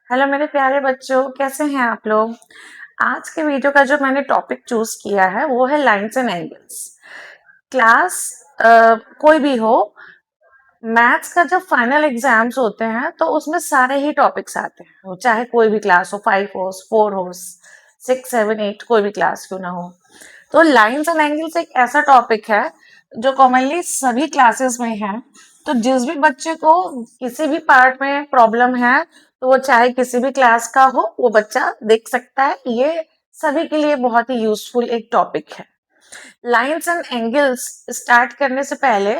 Hello मेरे प्यारे बच्चों, कैसे हैं आप लोग। आज के वीडियो का जो मैंने टॉपिक चूज किया है वो है लाइंस एंड एंगल्स। क्लास कोई भी हो, मैथ्स का जब फाइनल एग्जाम्स होते हैं तो उसमें सारे ही टॉपिक्स आते हैं, वो चाहे कोई भी क्लास हो, 5 हो, 4 हो, 6, 7, 8, कोई भी क्लास क्यों ना हो। तो लाइंस एंड एंगल्स एक ऐसा टॉपिक है जो कॉमनली सभी क्लासेस में है। तो जिस भी बच्चे को किसी भी पार्ट में प्रॉब्लम है, तो वो चाहे किसी भी क्लास का हो, वो बच्चा देख सकता है। ये सभी के लिए बहुत ही यूजफुल एक टॉपिक है। लाइंस एंड एंगल्स स्टार्ट करने से पहले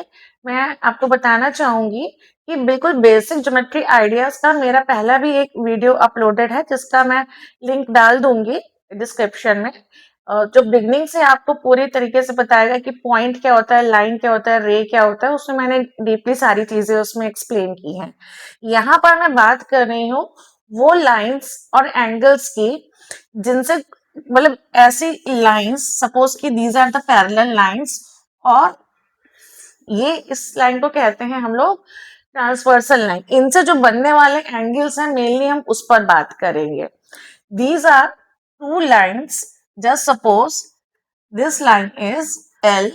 मैं आपको बताना चाहूंगी कि बिल्कुल बेसिक ज्योमेट्री आइडियाज का मेरा पहला भी एक वीडियो अपलोडेड है, जिसका मैं लिंक डाल दूंगी डिस्क्रिप्शन में। जो बिगनिंग से आपको पूरी तरीके से बताएगा कि पॉइंट क्या होता है, लाइन क्या होता है, रे क्या होता है, उसमें मैंने डीपली सारी चीजें उसमें एक्सप्लेन की हैं। यहाँ पर मैं बात कर रही हूँ वो लाइंस और एंगल्स की जिनसे मतलब ऐसी लाइंस, सपोज कि these are the parallel lines, और ये इस लाइन को कहते हैं हम लोग ट्रांसवर्सल लाइन। इनसे जो बनने वाले एंगल्स हैं मेनली हम उस पर बात करेंगे। These are two lines, just suppose this line is L,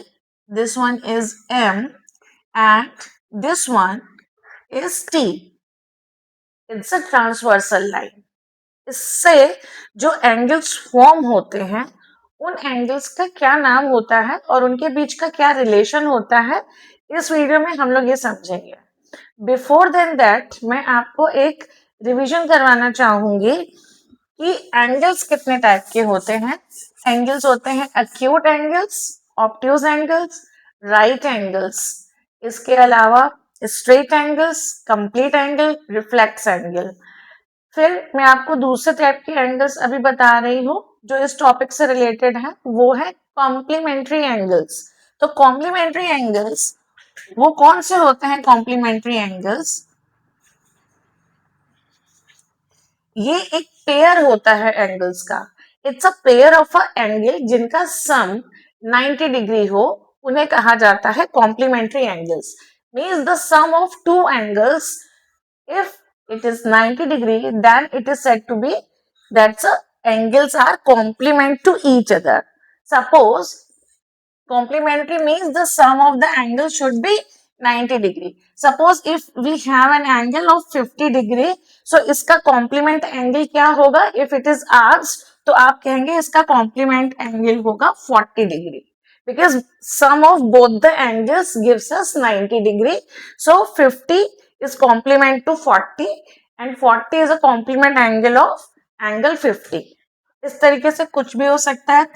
this one is M, and this one is T. It's a transversal line. इससे जो एंगल्स फॉर्म होते हैं, उन एंगल्स का क्या नाम होता है और उनके बीच का क्या रिलेशन होता है, इस वीडियो में हम लोग ये समझेंगे। बिफोर देन दैट मैं आपको एक रिवीजन करवाना चाहूंगी कि एंगल्स कितने टाइप के होते हैं। एंगल्स होते हैं acute angles, obtuse angles, right angles. इसके अलावा straight angles, complete angle, reflex angle. फिर मैं आपको दूसरे टाइप के एंगल्स अभी बता रही हूँ जो इस टॉपिक से रिलेटेड है, वो है कॉम्प्लीमेंट्री एंगल्स। तो कॉम्प्लीमेंट्री एंगल्स वो कौन से होते हैं? कॉम्प्लीमेंट्री एंगल्स ये एक पेयर होता है एंगल्स का। It's a pair of a angle जिनका सम 90 डिग्री हो, उन्हें कहा जाता है complementary angles. Means the sum of two angles, if it is 90 degree, then it is said to be that the angles are complement to each other. Suppose complementary means the sum of the angles should be 90 degree. Suppose if we have an angle of 50 degree, so इसका complement angle क्या होगा? If it is asked, तो आप कहेंगे इसका complement angle होगा 40 degree, because sum of both the angles gives us 90 degree. So 50 is complement to 40 and 40 is a complement angle of angle 50. इस तरीके से कुछ भी हो सकता है।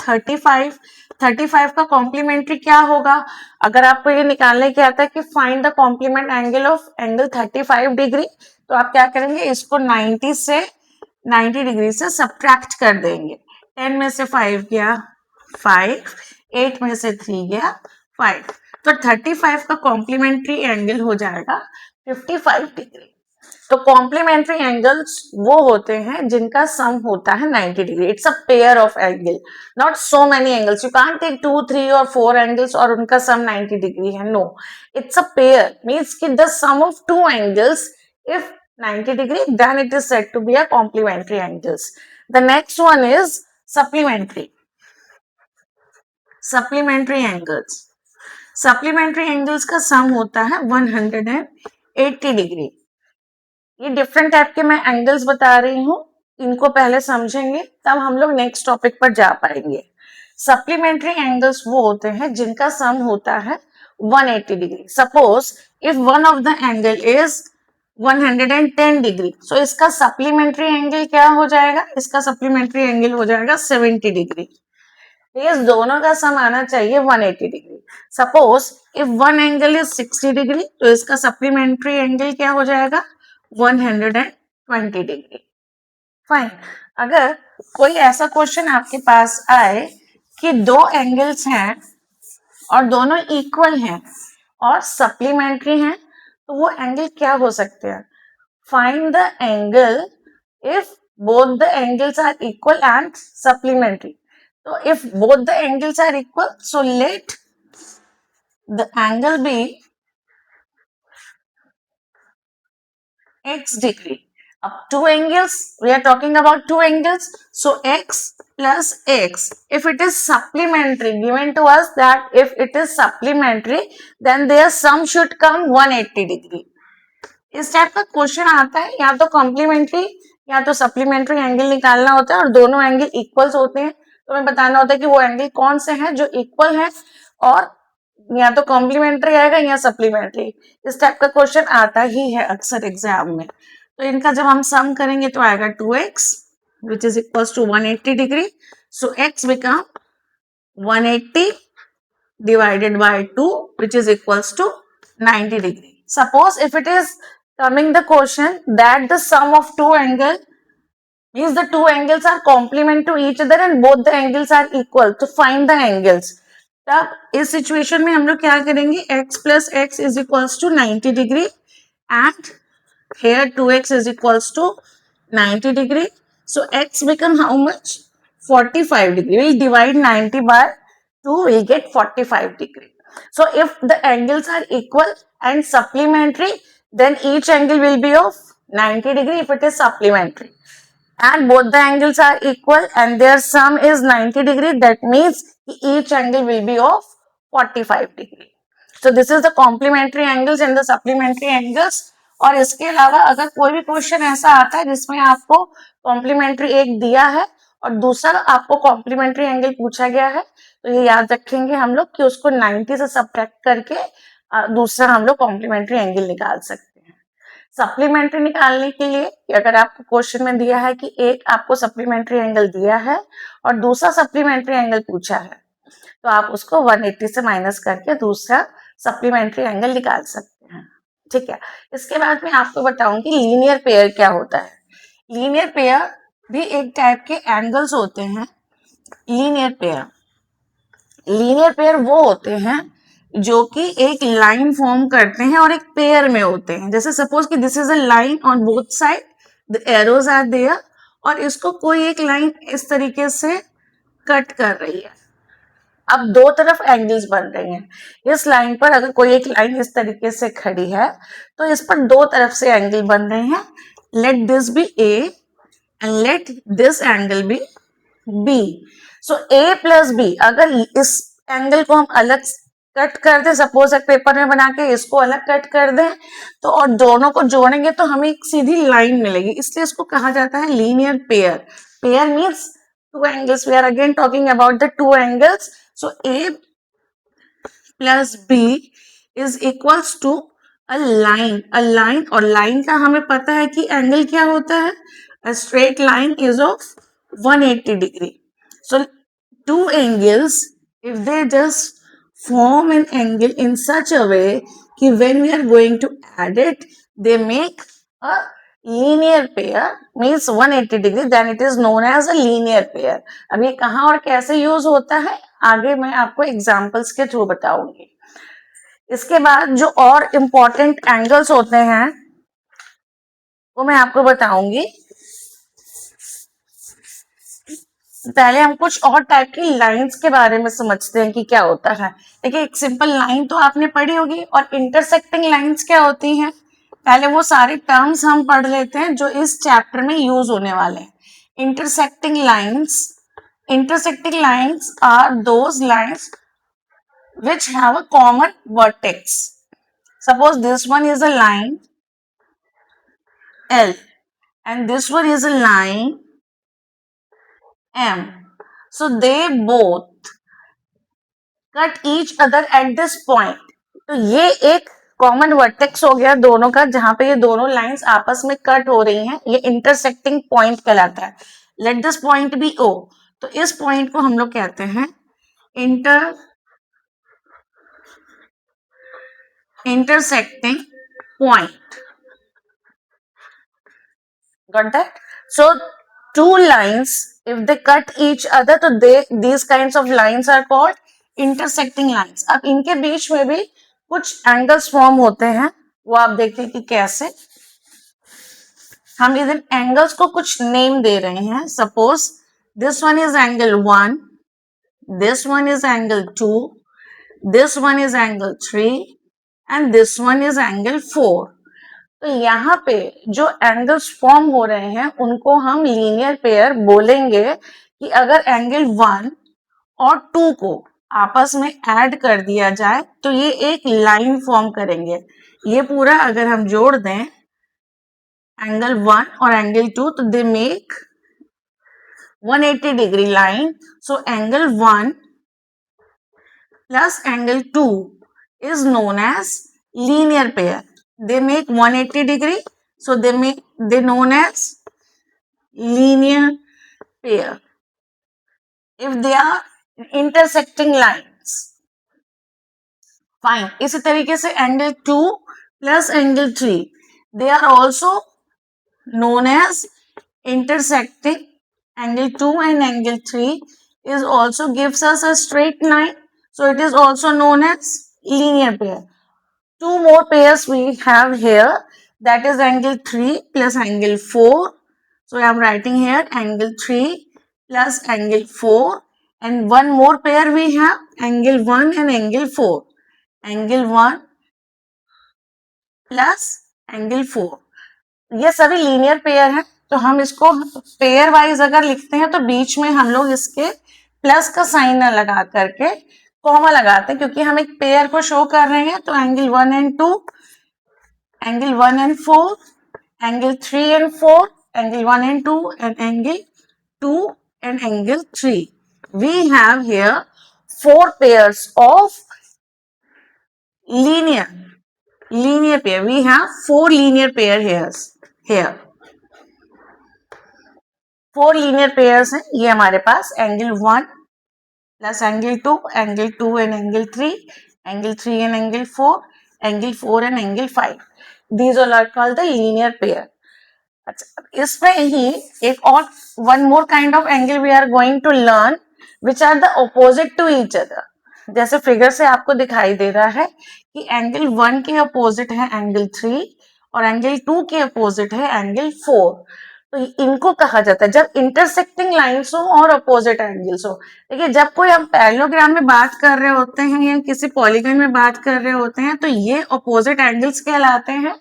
35 का कॉम्प्लीमेंट्री क्या होगा? अगर आपको ये निकालने की आता है कि find the complement angle of angle 35 degree, तो आप क्या करेंगे? इसको 90 डिग्री से सब्ट्रैक्ट कर देंगे। 10 में से 5 गया 5, 8 में से 3 गया 5, तो 35 का कॉम्प्लीमेंट्री एंगल हो जाएगा 55 डिग्री। तो कॉम्प्लीमेंट्री एंगल्स वो होते हैं जिनका सम होता है 90 degree. It's a pair of angle, not so many angles. You can't take 2, 3 और 4 एंगल्स और उनका सम 90 डिग्री है। No, it's a pair means कि the sum of two angles if 90 degree, then it is said to be a complementary angles. The next one is supplementary. Supplementary angles. Supplementary angles का सम होता है 180 degree. ये different type के मैं angles बता रही हूँ, इनको पहले समझेंगे तब हम लोग नेक्स्ट टॉपिक पर जा पाएंगे। सप्लीमेंट्री एंगल्स वो होते हैं जिनका सम होता है 180 degree. Suppose if one of the angle is 110 degree, so इसका सप्लीमेंट्री एंगल क्या हो जाएगा? इसका सप्लीमेंट्री एंगल हो जाएगा 70 डिग्री। इस दोनों का सम आना चाहिए 180 degree. Suppose if one angle is 60 degree, तो इसका सप्लीमेंट्री एंगल क्या हो जाएगा? 120 डिग्री। फाइन। अगर कोई ऐसा क्वेश्चन आपके पास आए कि दो एंगल्स हैं और दोनों इक्वल हैं और सप्लीमेंट्री हैं, तो वो एंगल क्या हो सकते हैं? Find the angle if both the angles are equal and supplementary. तो if both the angles are equal, so let the angle be x degree. Two angles, we are talking about two angles. So x plus x. If it is supplementary, given to us that if it is supplementary, then their sum should come 180 degree. इस type का question आता है, या तो complementary या तो supplementary angle निकालना होता है और दोनों एंगल इक्वल्स होते हैं, तो हमें बताना होता है कि वो एंगल कौन से हैं जो इक्वल है, और या तो कॉम्प्लीमेंट्री आएगा या सप्लीमेंट्री। इस टाइप का क्वेश्चन आता ही है अक्सर एग्जाम में। तो इनका जब हम सम करेंगे तो आएगा 2x which is equals to 180 degree. So x become 180 divided by 2 which is equals to 90 degree. Suppose if it is coming the question that the sum of two angles means the two angles are complement to each other and both the angles are equal, to find the angles. तब इस situation में हम लोग क्या करेंगे, x plus x is equals to 90 degree and here 2x is equals to 90 degree. So x become how much? 45 degree. We'll divide 90 by 2, we'll get 45 degree. So if the angles are equal and supplementary, then each angle will be of 90 degree if it is supplementary. And both the angles are equal and their sum is 90 degree, that means each angle will be of 45 degree. So this is the complementary angles and the supplementary angles. और इसके अलावा अगर कोई भी question ऐसा आता है जिसमें आपको कॉम्प्लीमेंट्री एक दिया है और दूसरा आपको कॉम्प्लीमेंट्री एंगल पूछा गया है, तो ये याद रखेंगे हम लोग कि उसको 90 से सब्ट्रैक्ट करके दूसरा हम लोग कॉम्प्लीमेंट्री एंगल निकाल सकते हैं। सप्लीमेंट्री निकालने के लिए अगर आपको क्वेश्चन में दिया है कि एक आपको सप्लीमेंट्री एंगल दिया है और दूसरा सप्लीमेंट्री एंगल पूछा है, तो आप उसको 180 से माइनस करके दूसरा सप्लीमेंट्री एंगल निकाल सकते हैं। ठीक है, इसके बाद मैं आपको बताऊंगी लीनियर पेयर क्या होता है। लीनियर पेयर भी एक टाइप के एंगल्स होते हैं। लीनियर पेयर वो होते हैं जो कि एक लाइन फॉर्म करते हैं और एक पेयर में होते हैं। जैसे सपोज कि this is a line on both side, the arrows are there, और इसको कोई एक लाइन इस तरीके से कट कर रही है। अब दो तरफ एंगल्स बन रहे हैं। इस लाइन पर अगर कोई एक लाइन इस तरीके से खड़ी है तो इस पर दो तरफ से एंगल बन रहे हैं। Let this be A and let this angle be B. So A plus B, अगर इस एंगल को हम अलग कट कर दें, सपोज एक पेपर में बना के इसको अलग कट कर दें, तो और दोनों को जोड़ेंगे तो हमें एक सीधी लाइन मिलेगी, इसलिए इसको कहा जाता है linear pair. Pair means two angles. We are again talking about the two angles. So A plus B is equals to a line. A line, और line का हमें पता है कि एंगल क्या होता है। A straight line is of 180 degree. So two angles, if they just form an angle in such a way कि when we are going to add it, they make a linear pair, means 180 degree, then it is known as a linear pair. अब ये कहाँ और कैसे use होता है आगे मैं आपको एग्जांपल्स के थ्रू बताऊंगी। इसके बाद जो और इम्पोर्टेंट एंगल्स होते हैं वो मैं आपको बताऊंगी। पहले हम कुछ और टाइप की लाइंस के बारे में समझते हैं कि क्या होता है। देखिए, एक सिंपल लाइन तो आपने पढ़ी होगी, और इंटरसेक्टिंग लाइंस क्या होती हैं, पहले वो सारे टर्म्स हम पढ़ लेते हैं जो इस चैप्टर में यूज होने वाले हैं। Intersecting lines are those lines which have a common vertex. Suppose this one is a line L and this one is a line M. So they both cut each other at this point. तो ये एक common vertex हो गया दोनों का, जहां पे ये दोनों लाइंस आपस में कट हो रही हैं, ये इंटरसेक्टिंग पॉइंट कहलाता है। Let this point be O। तो इस पॉइंट को हम लोग कहते हैं intersecting point. Got that? So two lines, if they cut each other, तो these kinds of lines are called intersecting lines. अब इनके बीच में भी कुछ एंगल्स फॉर्म होते हैं, वो आप देखिए कि कैसे। हम इधर एंगल्स को कुछ नेम दे रहे हैं। Suppose this one is angle 1, this one is angle 2, this one is angle 3 and this one is angle 4. तो यहाँ पे जो एंगल्स फॉर्म हो रहे हैं उनको हम लीनियर पेयर बोलेंगे कि अगर एंगल 1 और 2 को आपस में ऐड कर दिया जाए तो ये एक लाइन फॉर्म करेंगे। ये पूरा अगर हम जोड़ दें एंगल 1 और एंगल 2 तो they make 180 degree line. So angle 1 plus angle 2 is known as linear pair. They make 180 degree. So they known as linear pair. If they are intersecting lines. Fine. इसी तरीके से angle 2 plus angle 3 they are also known as intersecting. Angle 2 and angle 3 is also gives us a straight line. So it is also known as linear pair. Two more pairs we have here, that is angle 3 plus angle 4. So I am writing here angle 3 plus angle 4, and one more pair we have angle 1 and angle 4. Angle 1 plus angle 4. ये सभी linear pair है, तो हम इसको pair wise अगर लिखते हैं तो बीच में हम लोग इसके प्लस का साइन न लगा करके कॉमा लगाते हैं, क्योंकि हम एक पेयर को शो कर रहे हैं। तो angle 1 and 2, angle 1 and 4, angle 3 and 4, angle 1 and 2, and angle 2 and angle 3. We have here 4 pairs of linear pair. We have 4 linear pair here. 4 linear pairs हैं ये हमारे पास, angle 1 plus angle 2, angle 2 and angle 3, angle 3 and angle 4, angle 4 and angle 5. These all are called the linear pair. अच्छा, इसमें ही एक और one more kind of angle we are going to learn which are the opposite to each other. जैसे figure से आपको दिखाई दे रहा है कि एंगल 1 के अपोजिट है एंगल 3 और एंगल 2 के अपोजिट है एंगल 4। तो इनको कहा जाता है जब इंटरसेक्टिंग लाइंस हो और अपोजिट एंगल्स हो। देखिए जब कोई हम पैरेललोग्राम में बात कर रहे होते हैं या किसी पॉलीगन में बात कर रहे होते हैं तो ये अपोजिट एंगल्स कहलाते हैं,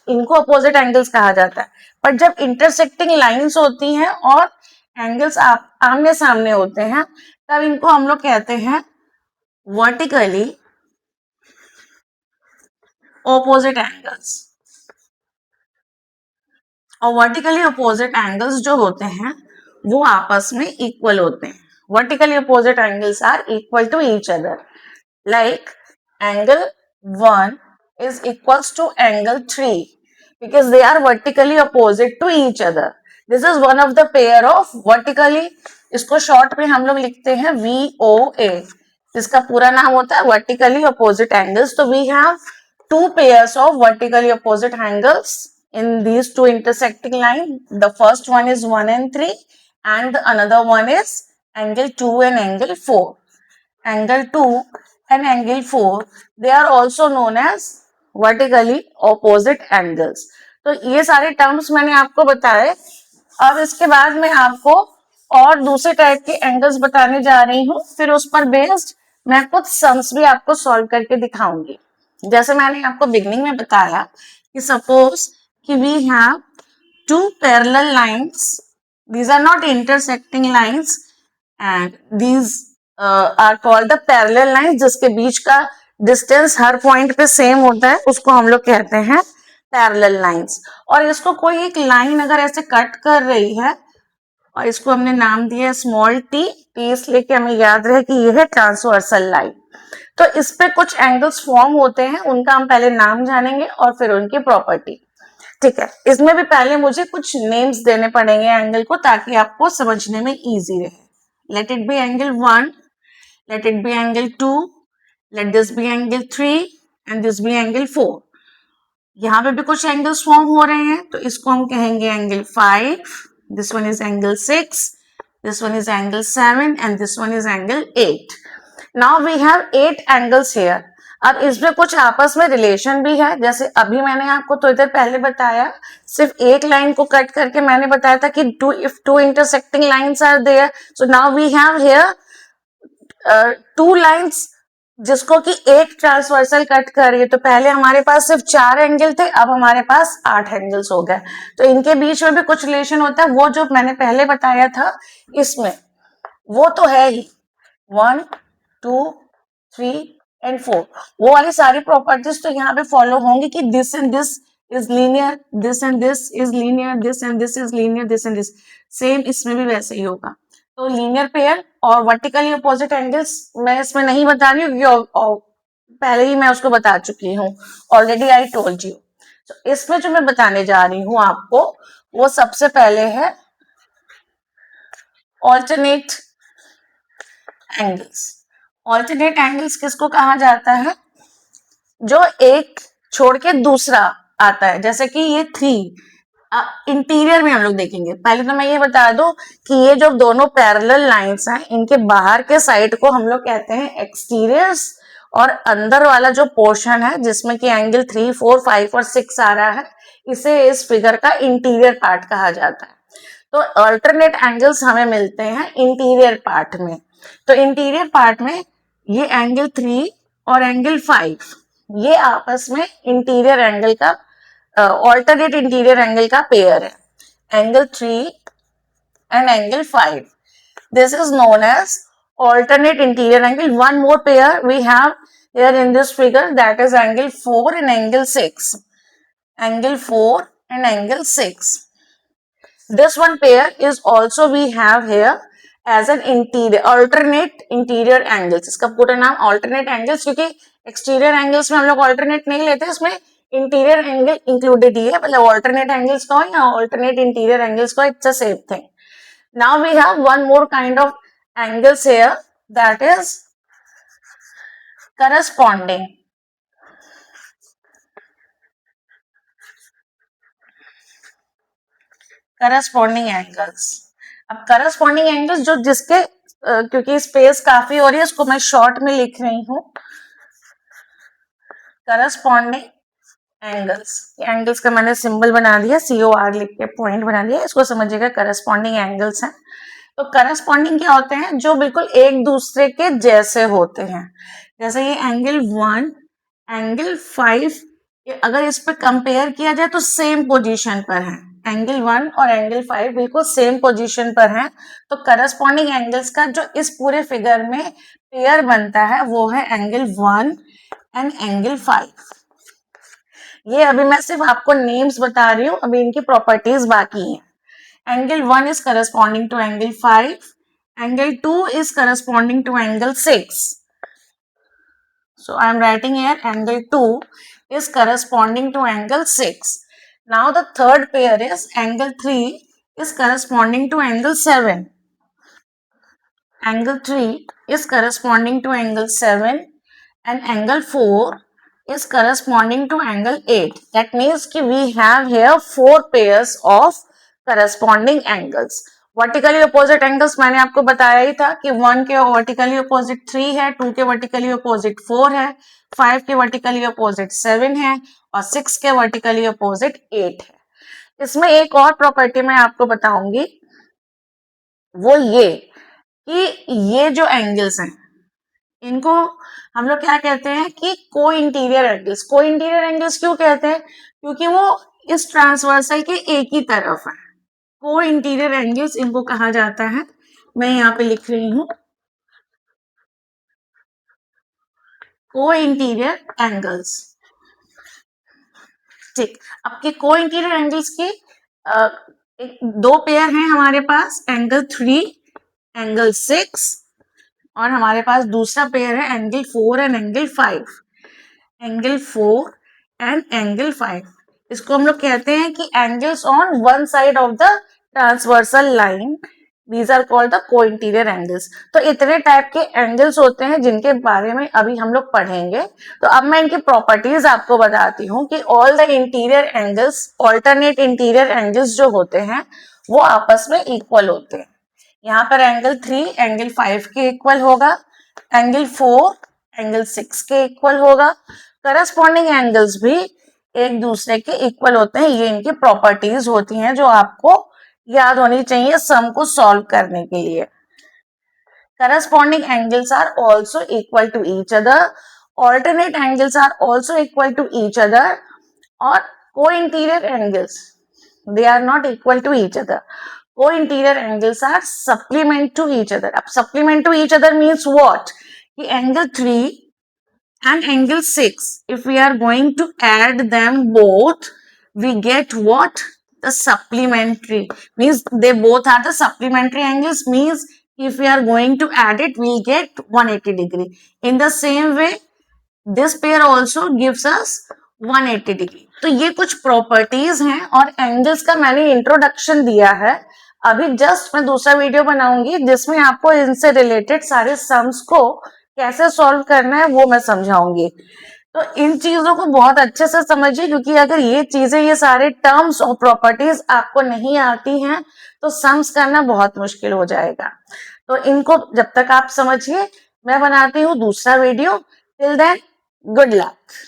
इनको अपोजिट एंगल्स कहा जाता है। पर जब इंटरसेक्टिंग लाइंस होती हैं और एंगल्स आमने सामने होते हैं तब इनको हम लोग कहते हैं वर्टिकली ऑपोजिट एंगल्स। और वर्टिकली अपोजिट एंगल्स जो होते हैं वो आपस में इक्वल होते हैं। Vertically opposite angles are equal to each other, like angle 1 is equals to angle 3 because they are vertically opposite to each other. This is one of the pair of vertically, इसको short में हम लोग लिखते हैं VOA, जिसका पूरा नाम होता है vertically opposite angles. तो we have two pairs of vertically opposite angles in these two intersecting lines. The first one is 1 and 3 and the another one is angle 2 and angle 4. Angle 2 and angle 4 they are also known as vertically opposite angles. तो ये सारे terms मैंने आपको बताए। अब इसके बाद मैं आपको और दूसरे टाइप के एंगल्स बताने जा रही हूँ, फिर उस पर बेस्ड मैं कुछ सम्स भी आपको सॉल्व करके दिखाऊंगी। जैसे मैंने आपको बिगनिंग में बताया कि सपोज कि we have two parallel lines, these are not intersecting lines and these are called the parallel lines, जिसके बीच का डिस्टेंस हर पॉइंट पे सेम होता है उसको हम लोग कहते हैं पैरेलल लाइंस। और इसको कोई एक लाइन अगर ऐसे कट कर रही है और इसको हमने नाम दिया स्मॉल टी, इसलिए कि हमें याद रहे कि यह है ट्रांसवर्सल लाइन। तो इस पे कुछ एंगल्स फॉर्म होते हैं, उनका हम पहले नाम जानेंगे और फिर उनकी प्रॉपर्टी। ठीक है, इसमें भी पहले मुझे कुछ नेम्स देने पड़ेंगे एंगल को ताकि आपको समझने में इजी रहे। Let it be angle 1, let it be angle 2, let this be angle 3 and this be angle 4. यहाँ पे भी कुछ एंगल्स फॉर्म हो रहे हैं तो इसको हम कहेंगे angle 5, this one is angle 6, this one is angle 7 and this one is angle 8. Now we have 8 angles here. अब इसमें कुछ आपस में रिलेशन भी है, जैसे अभी मैंने आपको थोड़ी देर पहले बताया, सिर्फ एक लाइन को कट करके मैंने बताया था कि if two intersecting lines are there, so now we have here two lines जिसको कि एक ट्रांसवर्सल कट कर रही है। तो पहले हमारे पास सिर्फ 4 एंगल थे, अब हमारे पास 8 एंगल्स हो गए। तो इनके बीच में भी कुछ रिलेशन होता है, वो जो मैंने पहले बताया था इसमें, वो तो है ही। 1 2 3 एंड 4, वो वाली सारी प्रॉपर्टीज तो यहाँ पे फॉलो होंगी कि this and this is linear, this and this is linear, this and this is linear, this and this. Same इसमें भी वैसे ही होगा। तो लीनियर पेयर और वर्टिकली अपोजिट एंगल्स मैं इसमें नहीं बता रही हूँ, क्योंकि पहले ही मैं उसको बता चुकी हूँ, ऑलरेडी आई टोल्ड यू। तो इसमें जो मैं बताने जा रही हूँ आपको, वो सबसे पहले है ऑल्टरनेट एंगल्स। ऑल्टरनेट एंगल्स किसको कहा जाता है? जो एक छोड़ के दूसरा आता है, जैसे कि ये 3 इंटीरियर में हम लोग देखेंगे। पहले तो मैं ये बता दूं कि ये जो दोनों पैरेलल लाइंस हैं, इनके बाहर के साइड को हम लोग कहते हैं एक्सटीरियर्स, और अंदर वाला जो पोर्शन है जिसमें कि एंगल 3 4 5 और 6 आ रहा है, इसे इस फिगर का इंटीरियर पार्ट कहा जाता है। तो अल्टरनेट एंगल्स हमें मिलते हैं इंटीरियर पार्ट में। तो इंटीरियर पार्ट में ये एंगल 3 और एंगल 5, ये आपस में इंटीरियर एंगल का ऑल्टरनेट इंटीरियर एंगल का पेयर है, angle 3 and angle 5. This is known as alternate interior angle. One more pair we have here in this figure, that is angle 4 and angle 6. Angle 4 and angle 6. This one pair is also we have here as an interior alternate interior angles. इसका पूरा नाम alternate angles, क्योंकि exterior angles में हम लोग alternate नहीं लेते, इसमें interior angle included ही है, मतलब alternate angles का हो या alternate interior angles का, it's the same thing. Now we have one more kind of angles here, that is corresponding. Corresponding angles. अब करस्पॉन्डिंग एंगल्स जो जिसके क्योंकि स्पेस काफी हो रही है, उसको मैं शॉर्ट में लिख रही हूँ, करस्पॉन्डिंग एंगल्स। एंगल्स का मैंने सिंबल बना दिया, COR लिख के पॉइंट बना दिया, इसको समझिएगा करस्पॉन्डिंग एंगल्स हैं। तो करस्पॉन्डिंग क्या होते हैं? जो बिल्कुल एक दूसरे के जैसे होते हैं। जैसे ये एंगल 1 एंगल 5, अगर इस पे कंपेयर किया जाए तो सेम पोजीशन पर है, एंगल 1 और एंगल 5 बिल्कुल सेम पोजीशन पर है। तो करस्पॉन्डिंग एंगल्स का जो इस पूरे फिगर में पेयर बनता है वो है एंगल 1 एंड एंगल 5। ये अभी मैं सिर्फ आपको नेम्स बता रही हूँ, अभी इनकी प्रॉपर्टीज बाकी हैं। Angle 1 is corresponding to angle 5. Angle 2 is corresponding to angle 6. So I am writing here angle 2 is corresponding to angle 6. Now the third pair is angle 3 is corresponding to angle 7. Angle 3 is corresponding to angle 7 and angle 4 is corresponding to angle 8. That means कि we have here 4 pairs of corresponding angles. Vertically opposite angles मैंने आपको बताया ही था कि 1 के vertically opposite 3 है, 2 के vertically opposite 4 है, 5 के वर्टिकली अपोजिट 7 है और 6 के वर्टिकली अपोजिट 8 है। इसमें एक और प्रॉपर्टी मैं आपको बताऊंगी, वो ये कि ये जो एंगल्स हैं इनको हम लोग क्या कहते हैं कि को इंटीरियर एंगल्स। को इंटीरियर एंगल्स क्यों कहते हैं? क्योंकि वो इस ट्रांसवर्सल के एक ही तरफ है। को इंटीरियर एंगल्स इनको कहा जाता है। मैं यहाँ पे लिख रही हूँ को इंटीरियर एंगल्स। ठीक, अब के को इंटीरियर एंगल्स के दो पेयर हैं हमारे पास, एंगल 3 एंगल 6, और हमारे पास दूसरा पेयर है angle 4 and angle 5। Angle 4 and angle 5, इसको हम लोग कहते हैं कि angles on one side of the transversal line, these are called the co interior angles. तो इतने टाइप के एंगल्स होते हैं जिनके बारे में अभी हम लोग पढ़ेंगे। तो अब मैं इनकी प्रॉपर्टीज आपको बताती हूँ कि all the interior angles, alternate interior angles जो होते हैं वो आपस में इक्वल होते हैं। यहाँ पर एंगल 3 एंगल 5 के इक्वल होगा, एंगल 4 एंगल 6 के इक्वल होगा। करस्पॉन्डिंग एंगल्स भी एक दूसरे के इक्वल होते हैं। ये इनकी प्रॉपर्टीज होती हैं जो आपको याद होनी चाहिए सम को सॉल्व करने के लिए। corresponding angles are also equal to each other, alternate angles are also equal to each other, or co-interior angles, they are not equal to each other. Co-interior angles are supplement to each other. Ab supplement to each other means what? कि angle 3 and angle 6, if we are going to add them both, we get what? The supplementary. Means they both are the supplementary angles, means if we are going to add it, we'll get 180 degree. In the same way, this pair also gives us 180 degree. तो ये कुछ properties हैं और angles का मैंने introduction दिया है. अभी जस्ट मैं दूसरा वीडियो बनाऊंगी जिसमें आपको इनसे रिलेटेड सारे सम्स को कैसे सॉल्व करना है वो मैं समझाऊंगी. तो इन चीजों को बहुत अच्छे से समझिए, क्योंकि अगर ये चीजें, ये सारे टर्म्स और प्रॉपर्टीज आपको नहीं आती हैं तो सम्स करना बहुत मुश्किल हो जाएगा. तो इनको जब तक आप समझिए, मैं बनाती हूँ दूसरा video. Till then, good luck.